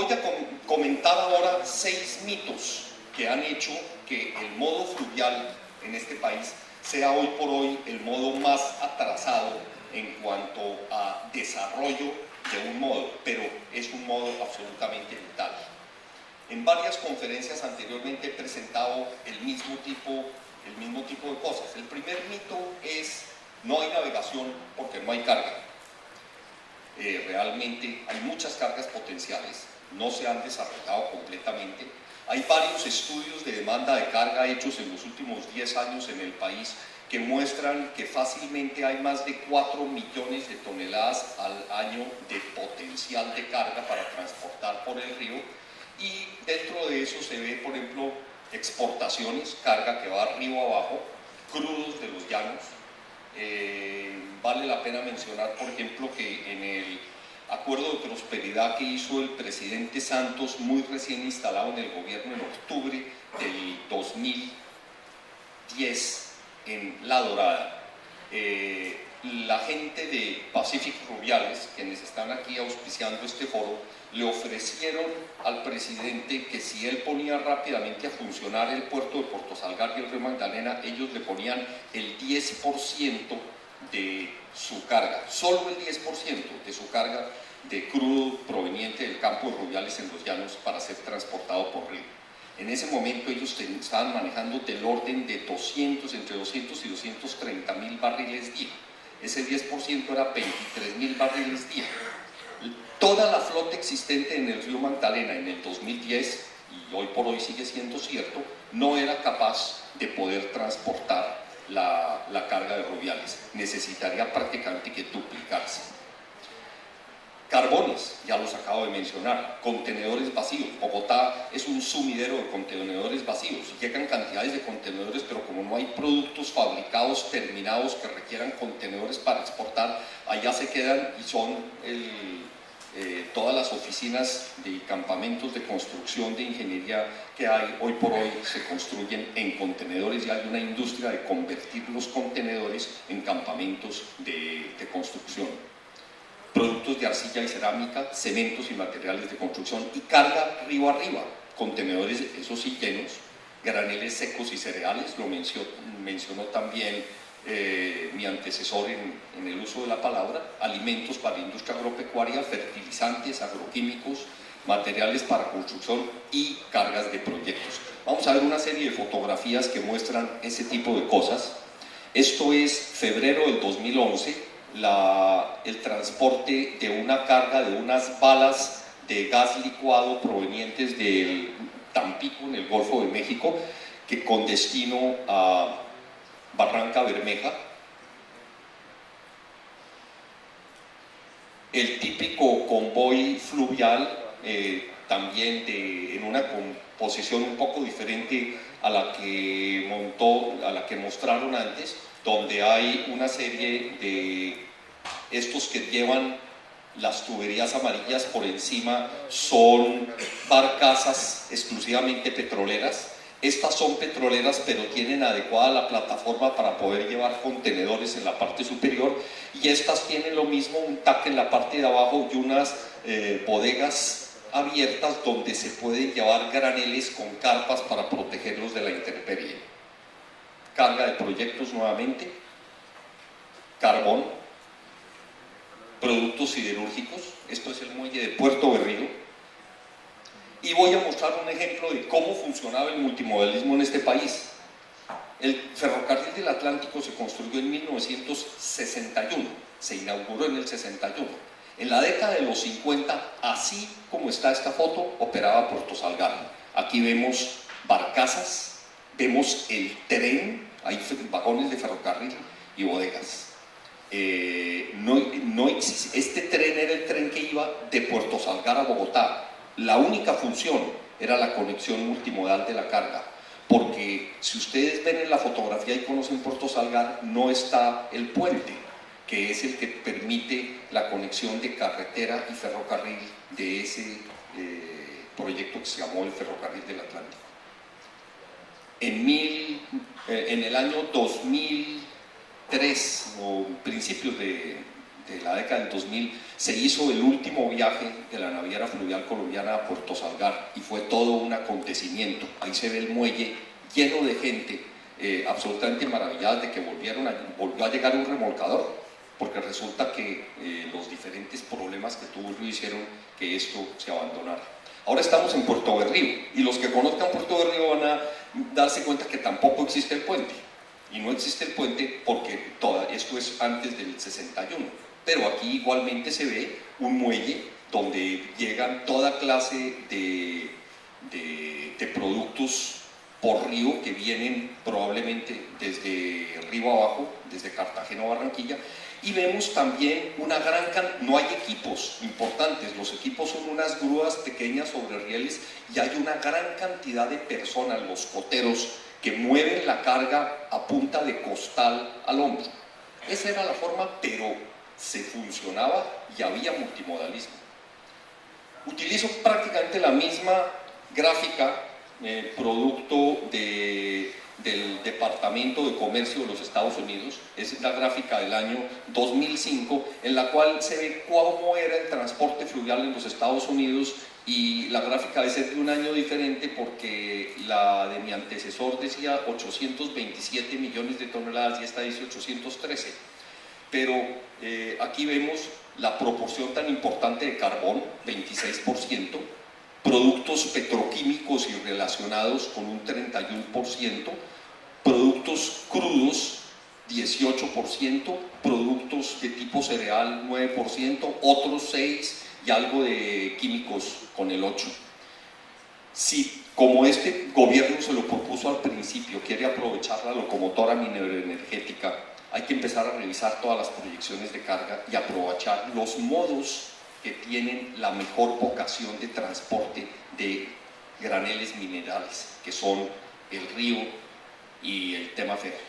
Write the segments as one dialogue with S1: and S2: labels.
S1: Voy a comentar ahora 6 mitos que han hecho que el modo fluvial en este país sea hoy por hoy el modo más atrasado en cuanto a desarrollo de un modo, pero es un modo absolutamente vital. En varias conferencias anteriormente he presentado el mismo tipo de cosas. El primer mito es: no hay navegación porque no hay carga. Realmente hay muchas cargas potenciales, no se han desarrollado completamente. Hay varios estudios de demanda de carga hechos en los últimos 10 años en el país que muestran que fácilmente hay más de 4 millones de toneladas al año de potencial de carga para transportar por el río, y dentro de eso se ve, por ejemplo, exportaciones, carga que va río abajo, crudos de los llanos. Vale la pena mencionar, por ejemplo, que en el acuerdo de prosperidad que hizo el presidente Santos, muy recién instalado en el gobierno en octubre del 2010 en La Dorada, la gente de Pacific Rubiales, quienes están aquí auspiciando este foro, le ofrecieron al presidente que si él ponía rápidamente a funcionar el puerto de Puerto Salgar y el río Magdalena, ellos le ponían el 10% de su carga, solo el 10% de su carga de crudo proveniente del campo de Rubiales en los llanos para ser transportado por río. En ese momento ellos estaban manejando del orden de entre 200 y 230 mil barriles día. Ese 10% era 23 mil barriles día. Toda la flota existente en el río Magdalena en el 2010, y hoy por hoy sigue siendo cierto, no era capaz de poder transportar la carga de Rubiales. Necesitaría prácticamente que duplicarse. Carbones, ya los acabo de mencionar. Contenedores vacíos. Bogotá es un sumidero de contenedores vacíos. Llegan cantidades de contenedores, pero como no hay productos fabricados terminados que requieran contenedores para exportar, allá se quedan y son todas las oficinas de campamentos de construcción de ingeniería que hay hoy por hoy se construyen en contenedores, y hay una industria de convertir los contenedores en campamentos de construcción. Productos de arcilla y cerámica, cementos y materiales de construcción, y carga río arriba, contenedores, eso sí, llenos, graneles secos y cereales, lo mencionó también mi antecesor en el uso de la palabra, alimentos para la industria agropecuaria, fertilizantes, agroquímicos, materiales para construcción y cargas de proyectos. Vamos a ver una serie de fotografías que muestran ese tipo de cosas. Esto es febrero del 2011, el transporte de una carga de unas balas de gas licuado provenientes del Tampico, en el Golfo de México, que con destino a Barranca Bermeja. El típico convoy fluvial, también en una composición un poco diferente a la que mostraron antes, donde hay una serie de estos que llevan las tuberías amarillas por encima, son barcazas exclusivamente petroleras. Estas son petroleras, pero tienen adecuada la plataforma para poder llevar contenedores en la parte superior, y estas tienen lo mismo, un taque en la parte de abajo y unas bodegas abiertas donde se pueden llevar graneles con carpas para protegerlos de la intemperie. Carga de proyectos nuevamente, carbón, productos siderúrgicos. Esto es el muelle de Puerto Berrío. Y voy a mostrar un ejemplo de cómo funcionaba el multimodelismo en este país. El ferrocarril del Atlántico se construyó en 1961, se inauguró en el 61. En la década de los 50, así como está esta foto, operaba Puerto Salgar. Aquí vemos barcazas, vemos el tren, hay vagones de ferrocarril y bodegas. Este tren era el tren que iba de Puerto Salgar a Bogotá. La única función era la conexión multimodal de la carga, porque si ustedes ven en la fotografía y conocen Puerto Salgar, no está el puente, que es el que permite la conexión de carretera y ferrocarril de ese proyecto que se llamó el Ferrocarril del Atlántico. En el año 2003, o principios de la década del 2000, se hizo el último viaje de la naviera fluvial colombiana a Puerto Salgar y fue todo un acontecimiento. Ahí se ve el muelle lleno de gente, absolutamente maravillada de que volvió a llegar un remolcador, porque resulta que los diferentes problemas que tuvo el río hicieron que esto se abandonara. Ahora estamos en Puerto Berrío y los que conozcan Puerto Berrío van a darse cuenta que tampoco existe el puente. Y no existe el puente porque esto es antes del 61. Pero aquí igualmente se ve un muelle donde llegan toda clase de productos por río que vienen probablemente desde río abajo, desde Cartagena o Barranquilla, y vemos también una gran cantidad, no hay equipos importantes, los equipos son unas grúas pequeñas sobre rieles y hay una gran cantidad de personas, los coteros, que mueven la carga a punta de costal al hombro. Esa era la forma, pero se funcionaba y había multimodalismo. Utilizo prácticamente la misma gráfica, producto del Departamento de Comercio de los Estados Unidos. Es la gráfica del año 2005, en la cual se ve cómo era el transporte fluvial en los Estados Unidos, y la gráfica debe ser de un año diferente porque la de mi antecesor decía 827 millones de toneladas y esta dice 813. Pero aquí vemos la proporción tan importante de carbón, 26%, productos petroquímicos y relacionados con un 31%, productos crudos 18%, productos de tipo cereal 9%, otros 6% y algo de químicos con el 8%. Si, como este gobierno se lo propuso al principio, quiere aprovechar la locomotora mineroenergética, hay que empezar a revisar todas las proyecciones de carga y aprovechar los modos que tienen la mejor vocación de transporte de graneles minerales, que son el río y el tema férreo.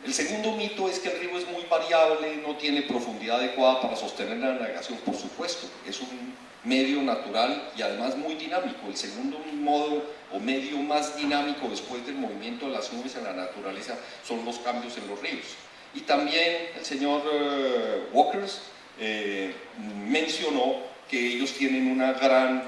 S1: El segundo mito es que el río es muy variable, no tiene profundidad adecuada para sostener la navegación. Por supuesto, es un medio natural y además muy dinámico. El segundo modo o medio más dinámico después del movimiento de las nubes en la naturaleza son los cambios en los ríos. Y también el señor Walkers mencionó que ellos tienen una gran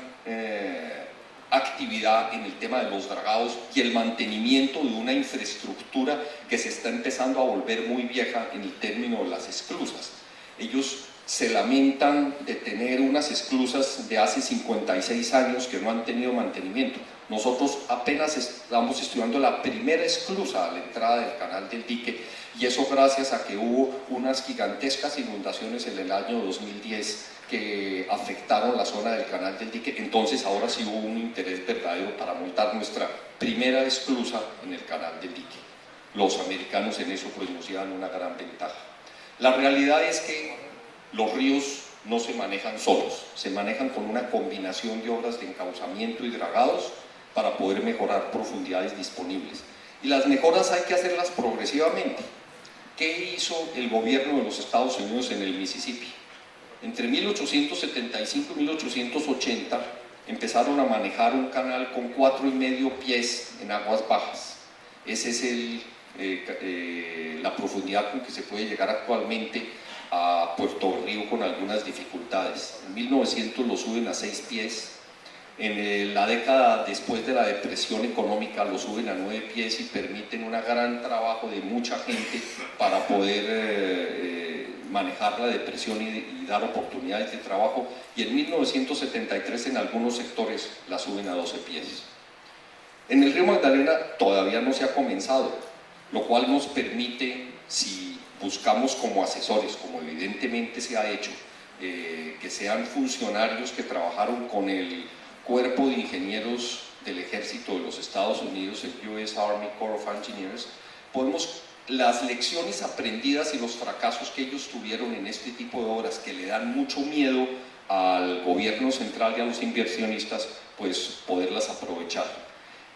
S1: actividad en el tema de los dragados y el mantenimiento de una infraestructura que se está empezando a volver muy vieja en el término de las esclusas. Ellos se lamentan de tener unas esclusas de hace 56 años que no han tenido mantenimiento. Nosotros apenas estamos estudiando la primera esclusa a la entrada del canal del dique, y eso gracias a que hubo unas gigantescas inundaciones en el año 2010 que afectaron la zona del canal del dique. Entonces ahora sí hubo un interés verdadero para montar nuestra primera esclusa en el canal del dique. Los americanos en eso pues nos llevan una gran ventaja. La realidad es que los ríos no se manejan solos, se manejan con una combinación de obras de encauzamiento y dragados para poder mejorar profundidades disponibles. Y las mejoras hay que hacerlas progresivamente. ¿Qué hizo el gobierno de los Estados Unidos en el Mississippi? Entre 1875 y 1880 empezaron a manejar un canal con 4,5 pies en aguas bajas. Esa es la profundidad con que se puede llegar actualmente a Puerto Río con algunas dificultades. En 1900 lo suben a 6 pies. En la década después de la depresión económica lo suben a 9 pies y permiten un gran trabajo de mucha gente para poder manejar la depresión y dar oportunidades de trabajo, y en 1973 en algunos sectores la suben a 12 pies. En el río Magdalena todavía no se ha comenzado, lo cual nos permite, si buscamos como asesores, como evidentemente se ha hecho, que sean funcionarios que trabajaron con el Cuerpo de Ingenieros del Ejército de los Estados Unidos, el US Army Corps of Engineers, podemos las lecciones aprendidas y los fracasos que ellos tuvieron en este tipo de obras que le dan mucho miedo al gobierno central y a los inversionistas, pues poderlas aprovechar.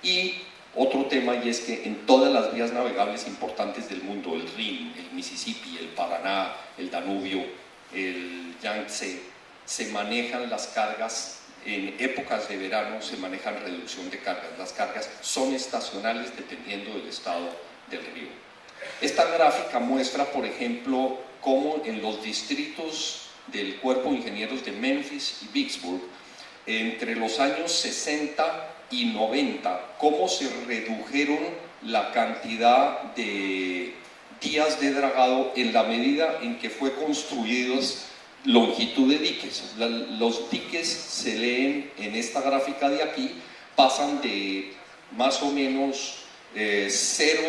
S1: Y otro tema, y es que en todas las vías navegables importantes del mundo, el Rin, el Mississippi, el Paraná, el Danubio, el Yangtze, se manejan las cargas. En épocas de verano se manejan reducción de cargas. Las cargas son estacionales dependiendo del estado del río. Esta gráfica muestra, por ejemplo, cómo en los distritos del Cuerpo de Ingenieros de Memphis y Vicksburg, entre los años 60 y 90, cómo se redujeron la cantidad de días de dragado en la medida en que fue construidos longitud de diques. Los diques se leen en esta gráfica de aquí, pasan de más o menos 0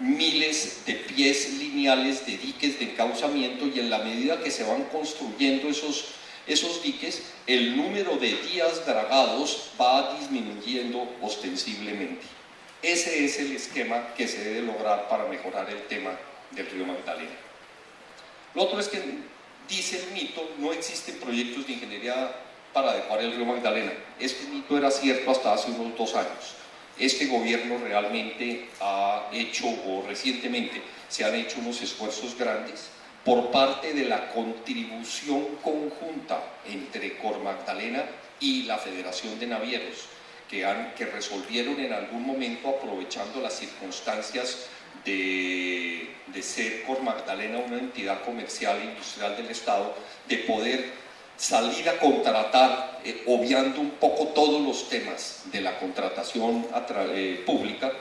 S1: miles de pies lineales de diques de encauzamiento, y en la medida que se van construyendo esos diques, el número de días dragados va disminuyendo ostensiblemente. Ese es el esquema que se debe lograr para mejorar el tema del río Magdalena. Lo otro es que, dice el mito, no existen proyectos de ingeniería para adecuar el río Magdalena. Este mito era cierto hasta hace unos 2 años. Este gobierno realmente ha hecho, o recientemente se han hecho unos esfuerzos grandes por parte de la contribución conjunta entre Cor Magdalena y la Federación de Navieros, que resolvieron en algún momento, aprovechando las circunstancias de ser Cor Magdalena una entidad comercial e industrial del Estado, de poder salir a contratar, obviando un poco todos los temas de la contratación pública,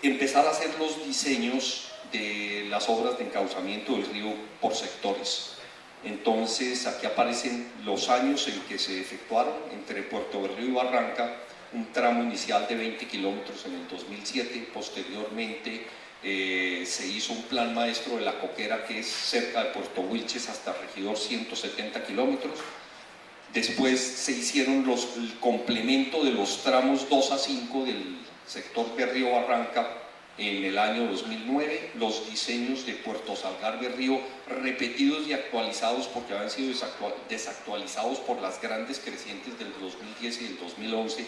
S1: empezar a hacer los diseños de las obras de encauzamiento del río por sectores. Entonces aquí aparecen los años en que se efectuaron entre Puerto Berrío y Barranca, un tramo inicial de 20 kilómetros en el 2007, posteriormente se hizo un plan maestro de la Coquera, que es cerca de Puerto Wilches hasta Regidor, 170 kilómetros. Después se hicieron el complemento de los tramos 2 a 5 del sector Berrío Barranca en el año 2009, los diseños de Puerto Salgar Berrío repetidos y actualizados, porque habían sido desactualizados por las grandes crecientes del 2010 y del 2011,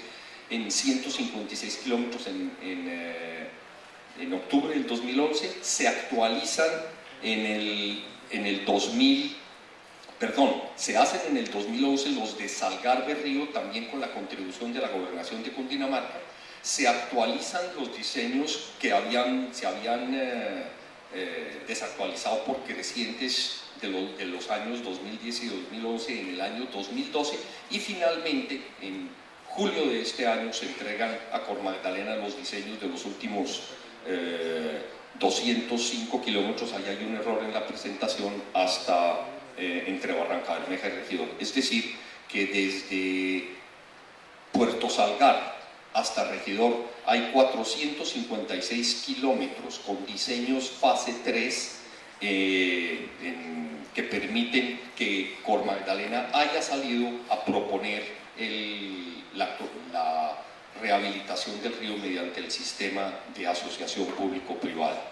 S1: en 156 kilómetros en octubre del 2011, se actualizan se hacen en el 2011 los de Salgar Berrío, también con la contribución de la Gobernación de Cundinamarca. Se actualizan los diseños que se habían desactualizado por crecientes de los años 2010 y 2011 en el año 2012, y finalmente en julio de este año se entregan a Cor Magdalena los diseños de los últimos 205 kilómetros, ahí hay un error en la presentación, hasta entre Barranca Bermeja y Regidor. Es decir, que desde Puerto Salgar hasta Regidor hay 456 kilómetros con diseños fase 3 que permiten que Cor Magdalena haya salido a proponer la rehabilitación del río mediante el sistema de asociación público-privada.